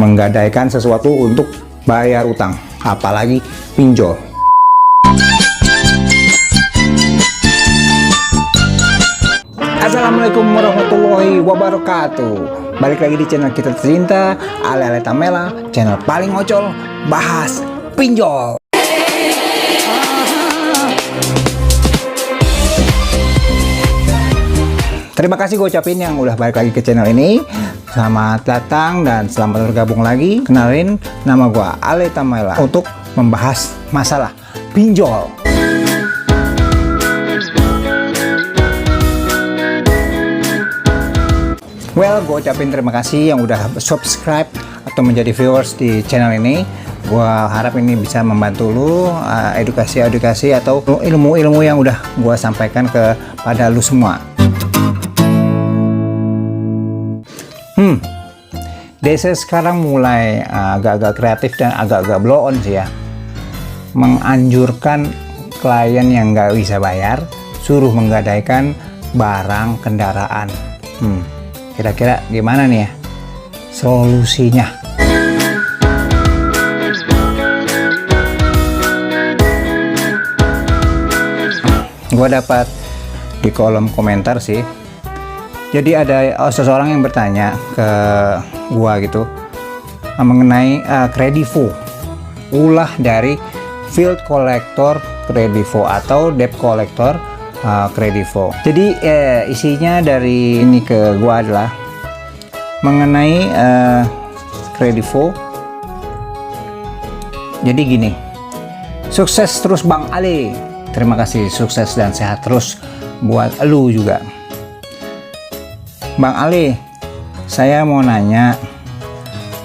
menggadaikan sesuatu untuk bayar utang, apalagi pinjol. Assalamualaikum warahmatullahi wabarakatuh. Balik lagi di channel kita tercinta, Ale Tamela, channel paling ngocol bahas pinjol. Terima kasih gue ucapin yang udah balik lagi ke channel ini. Selamat datang dan selamat bergabung lagi. Kenalin, nama gue Ale Tamela untuk membahas masalah pinjol. Well, gue ucapin terima kasih yang udah subscribe atau menjadi viewers di channel ini. Gue harap ini bisa membantu lu edukasi atau ilmu-ilmu yang udah gue sampaikan kepada lu semua. DC sekarang mulai agak-agak kreatif dan agak-agak blow on sih ya. Menganjurkan klien yang nggak bisa bayar, suruh menggadaikan barang kendaraan. Kira-kira gimana nih ya solusinya? Gue dapat di kolom komentar sih. Jadi ada seseorang yang bertanya ke gua gitu mengenai Kredivo, ulah dari field collector Kredivo atau debt collector Kredivo. Jadi isinya dari ini ke gua adalah mengenai Kredivo. Jadi gini, sukses terus Bang Ali. Terima kasih, sukses dan sehat terus buat lu juga. Bang Ali, saya mau nanya,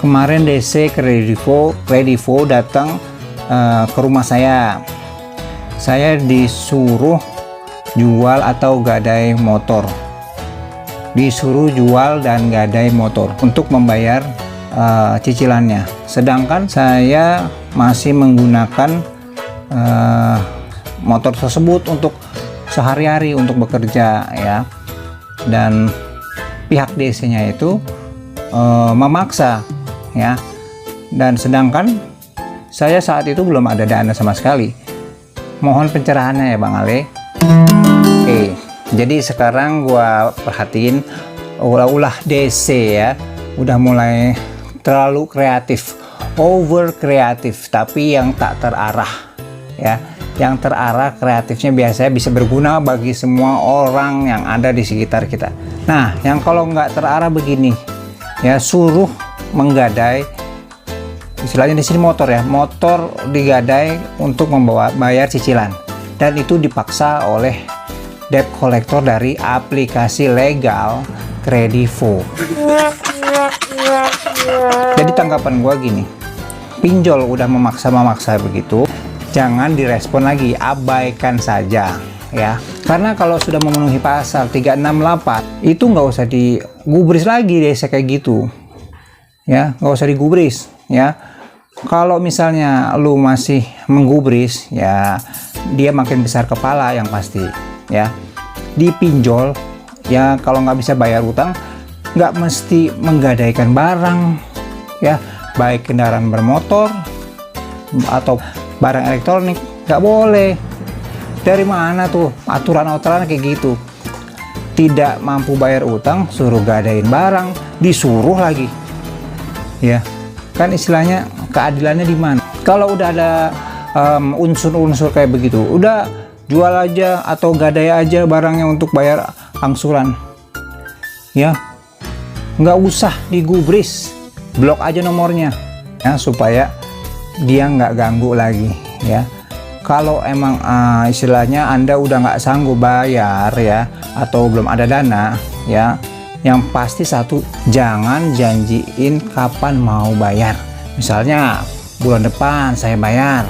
kemarin DC Kredivo datang ke rumah saya. Saya disuruh jual atau gadai motor. Disuruh jual dan gadai motor untuk membayar cicilannya. Sedangkan saya masih menggunakan motor tersebut untuk sehari-hari untuk bekerja ya. Dan pihak DC-nya itu memaksa ya, dan sedangkan saya saat itu belum ada dana sama sekali. Mohon pencerahannya ya Bang Ale. Oke, jadi sekarang gua perhatiin ulah DC ya udah mulai terlalu kreatif, over kreatif, tapi yang tak terarah ya. Yang terarah kreatifnya biasanya bisa berguna bagi semua orang yang ada di sekitar kita. Nah, yang kalau nggak terarah begini, ya suruh menggadai, istilahnya di sini motor ya, motor digadai untuk membawa bayar cicilan, dan itu dipaksa oleh debt collector dari aplikasi legal Kredivo. Jadi tanggapan gua gini, pinjol udah memaksa begitu, jangan direspon lagi, abaikan saja ya. Karena kalau sudah memenuhi pasal 368 itu nggak usah digubris lagi deh kayak gitu ya, nggak usah digubris ya. Kalau misalnya lu masih menggubris ya, dia makin besar kepala yang pasti ya. Dipinjol ya, kalau nggak bisa bayar utang nggak mesti menggadaikan barang ya, baik kendaraan bermotor atau barang elektronik, nggak boleh. Dari mana tuh aturan-aturan kayak gitu? Tidak mampu bayar utang suruh gadain barang, disuruh lagi ya. Kan istilahnya keadilannya di mana? Kalau udah ada unsur-unsur kayak begitu, udah jual aja atau gadai aja barangnya untuk bayar angsuran ya, nggak usah digubris, blok aja nomornya ya, supaya dia nggak ganggu lagi ya. Kalau emang istilahnya Anda udah nggak sanggup bayar ya, atau belum ada dana ya, yang pasti satu, jangan janjiin kapan mau bayar. Misalnya bulan depan saya bayar,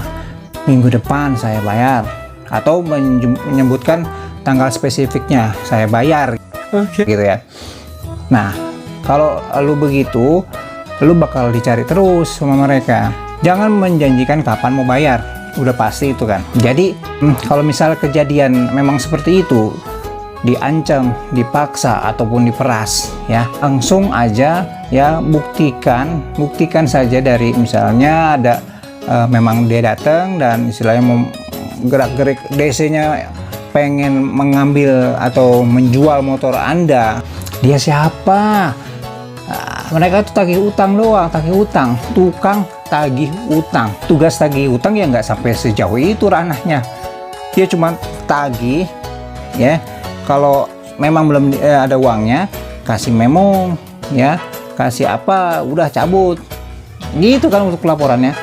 minggu depan saya bayar, atau menyebutkan tanggal spesifiknya saya bayar gitu ya. Nah, kalau lu begitu, lu bakal dicari terus sama mereka. Jangan menjanjikan kapan mau bayar, udah pasti itu kan. Jadi kalau misal kejadian memang seperti itu, diancam, dipaksa ataupun diperas ya, langsung aja ya buktikan saja dari misalnya ada memang dia datang dan istilahnya mau gerak-gerik DC-nya pengen mengambil atau menjual motor Anda. Dia siapa? Mereka tuh tagih utang doang, tukang tagih utang. Tugas tagih utang ya nggak sampai sejauh itu ranahnya. Dia cuma tagih, ya. Kalau memang belum ada uangnya, kasih memo, ya, kasih apa, udah cabut. Gitu kan untuk laporannya.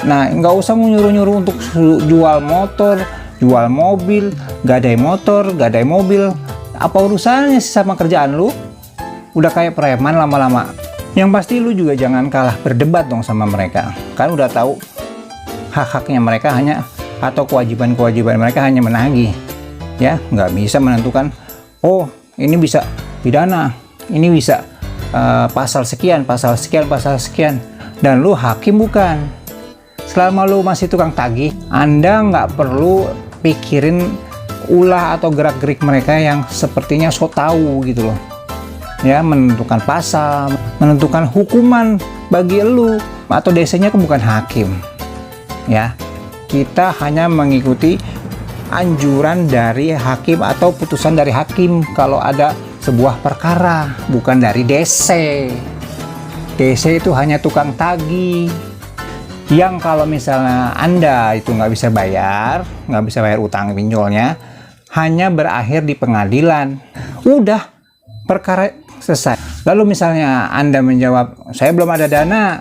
Nah, nggak usah nyuruh-nyuruh untuk jual motor, jual mobil, gadai motor, gadai mobil. Apa urusannya sih sama kerjaan lu? Udah kayak preman lama-lama. Yang pasti lu juga jangan kalah berdebat dong sama mereka. Kan udah tahu hak-haknya mereka hanya atau kewajiban-kewajiban mereka hanya menagih. Ya, nggak bisa menentukan, oh ini bisa pidana, ini bisa pasal sekian, dan lu hakim bukan. Selama lu masih tukang tagih, Anda nggak perlu pikirin ulah atau gerak-gerik mereka yang sepertinya so tahu gitu loh. Ya, menentukan pasal, menentukan hukuman bagi lu, atau DC-nya kan bukan hakim. Ya, kita hanya mengikuti anjuran dari hakim atau putusan dari hakim kalau ada sebuah perkara, bukan dari DC. DC itu hanya tukang tagih yang kalau misalnya Anda itu nggak bisa bayar utang pinjolnya, hanya berakhir di pengadilan. Udah, perkara selesai. Lalu misalnya Anda menjawab, saya belum ada dana,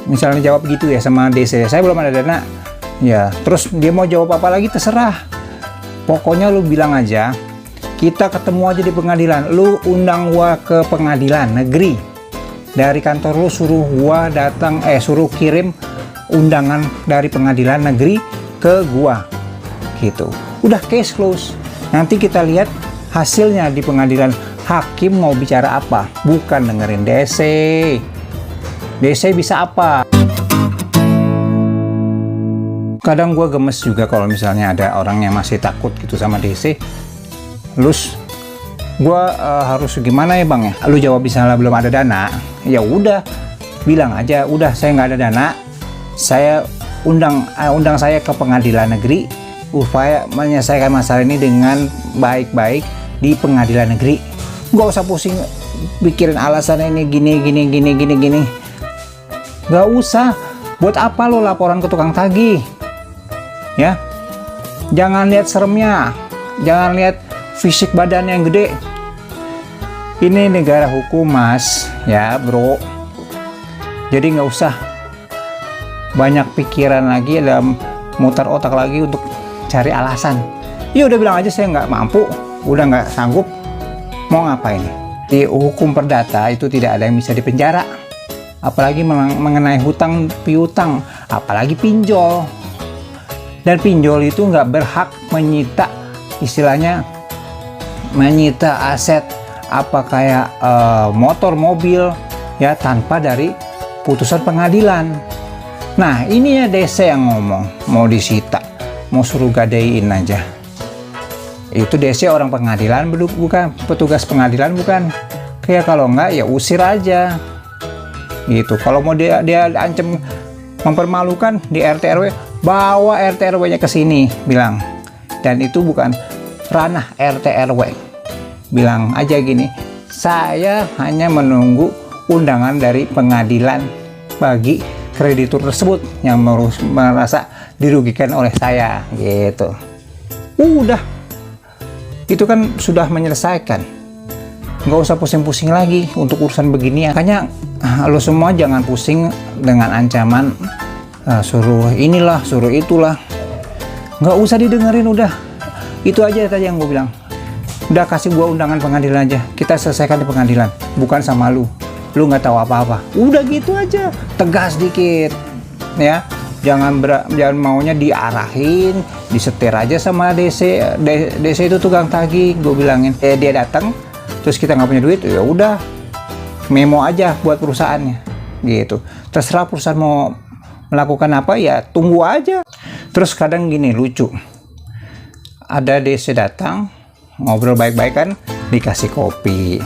misalnya jawab gitu ya sama DC, saya belum ada dana, ya terus dia mau jawab apa lagi terserah. Pokoknya lu bilang aja, kita ketemu aja di pengadilan, lu undang gua ke pengadilan negeri, dari kantor lu suruh gua datang, suruh kirim undangan dari pengadilan negeri ke gua gitu. Udah, case close. Nanti kita lihat hasilnya di pengadilan. Hakim mau bicara apa, bukan dengerin DC. DC bisa apa? Kadang gue gemes juga kalau misalnya ada orang yang masih takut gitu sama DC. Lus, gue harus gimana ya bang ya? Lu jawab misalnya belum ada dana, ya udah bilang aja, udah saya nggak ada dana, saya undang saya ke pengadilan negeri, upaya menyelesaikan masalah ini dengan baik-baik di pengadilan negeri. Nggak usah pusing pikirin alasannya ini gini. Nggak usah. Buat apa lo laporan ke tukang tagih? Ya, jangan lihat seremnya, jangan lihat fisik badan yang gede. Ini negara hukum mas, ya bro. Jadi nggak usah banyak pikiran lagi, dalam mutar otak lagi untuk cari alasan. Ya udah bilang aja saya nggak mampu, udah nggak sanggup. Mau ngapain? Di hukum perdata itu tidak ada yang bisa dipenjara, apalagi mengenai hutang piutang, apalagi pinjol. Dan pinjol itu nggak berhak menyita, istilahnya menyita aset apa kayak motor, mobil, ya tanpa dari putusan pengadilan. Nah ini ya DC yang ngomong mau disita, mau suruh gadein aja. Itu DC orang pengadilan bukan, petugas pengadilan bukan. Kayak kalau enggak ya usir aja gitu. Kalau mau dia ancam mempermalukan di RT RW, bawa RT RW nya ke sini bilang. Dan itu bukan ranah RT RW. Bilang aja gini, saya hanya menunggu undangan dari pengadilan bagi kreditur tersebut yang merasa dirugikan oleh saya gitu. Udah, itu kan sudah menyelesaikan. Nggak usah pusing-pusing lagi untuk urusan begini. Makanya lo semua jangan pusing dengan ancaman suruh inilah, suruh itulah. Nggak usah didengerin, udah. Itu aja tadi yang gue bilang. Udah, kasih gua undangan pengadilan aja, kita selesaikan di pengadilan, bukan sama lu nggak tahu apa-apa. Udah gitu aja, tegas dikit ya. Jangan maunya diarahin, disetir aja sama DC. DC itu tukang tagih, gue bilangin. Dia datang, terus kita nggak punya duit, ya udah memo aja buat perusahaannya, gitu. Terserah perusahaan mau melakukan apa, ya tunggu aja. Terus kadang gini lucu, ada DC datang, ngobrol baik-baik kan, dikasih kopi,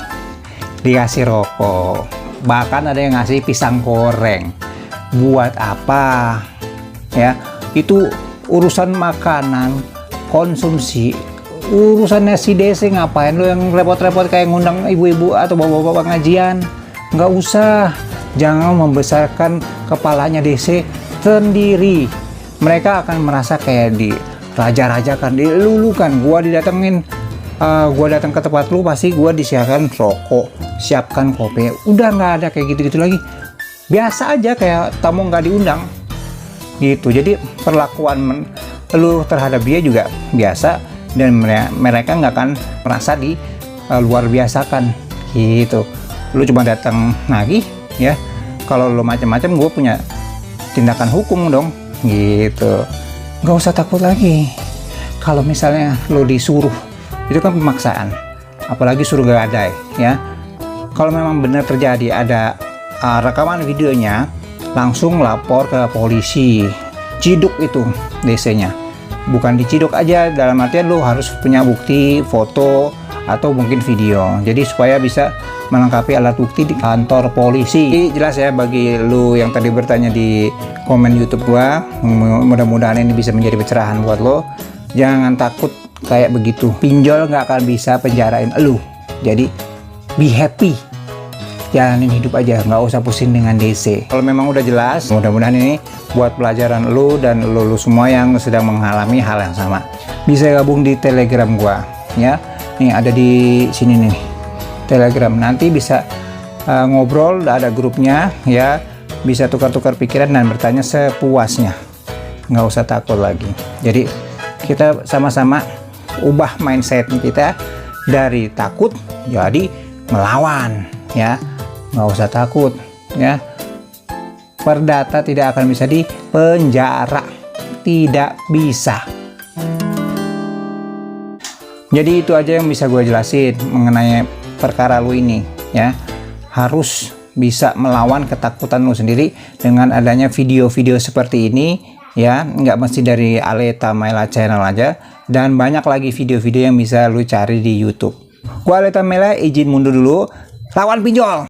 dikasih rokok, bahkan ada yang ngasih pisang goreng. Buat apa ya? Itu urusan makanan konsumsi, urusannya si DC. Ngapain lo yang repot-repot kayak ngundang ibu-ibu atau bapak-bapak ngajian? Nggak usah. Jangan membesarkan kepalanya DC sendiri. Mereka akan merasa kayak di raja-rajakan, dilulukan. Gua didatengin, gua datang ke tempat lu pasti gua disiapkan rokok, siapkan kopi. Udah nggak ada kayak gitu-gitu lagi. Biasa aja kayak tamu nggak diundang gitu. Jadi perlakuan lu terhadap dia juga biasa, dan mereka nggak akan merasa di luar biasakan gitu. Lu cuma datang nagih ya, kalau lu macam-macam gue punya tindakan hukum dong gitu. Nggak usah takut lagi kalau misalnya lu disuruh, itu kan pemaksaan, apalagi suruh gadai ya. Kalau memang benar terjadi ada rekaman videonya, langsung lapor ke polisi, ciduk itu DC-nya. Bukan diciduk aja, dalam artian lu harus punya bukti foto atau mungkin video, jadi supaya bisa melengkapi alat bukti di kantor polisi. Jadi jelas ya bagi lu yang tadi bertanya di komen YouTube gua, mudah-mudahan ini bisa menjadi pencerahan buat lo. Jangan takut kayak begitu, pinjol nggak akan bisa penjarain lu. Jadi be happy, jalanin hidup aja, nggak usah pusing dengan DC. Kalau memang udah jelas, mudah-mudahan ini buat pelajaran lu dan lu semua yang sedang mengalami hal yang sama. Bisa gabung di Telegram gua ya. Nih ada di sini nih Telegram, nanti bisa ngobrol, ada grupnya ya, bisa tukar-tukar pikiran dan bertanya sepuasnya, nggak usah takut lagi. Jadi kita sama-sama ubah mindset kita dari takut jadi melawan ya. Nggak usah takut ya. Perdata tidak akan bisa dipenjara, tidak bisa. Jadi itu aja yang bisa gue jelasin mengenai perkara lu ini ya. Harus bisa melawan ketakutan lu sendiri dengan adanya video-video seperti ini ya. Nggak mesti dari Aleta Mela Channel aja, dan banyak lagi video-video yang bisa lu cari di YouTube. Gua Aleta Mela izin mundur dulu, lawan pinjol.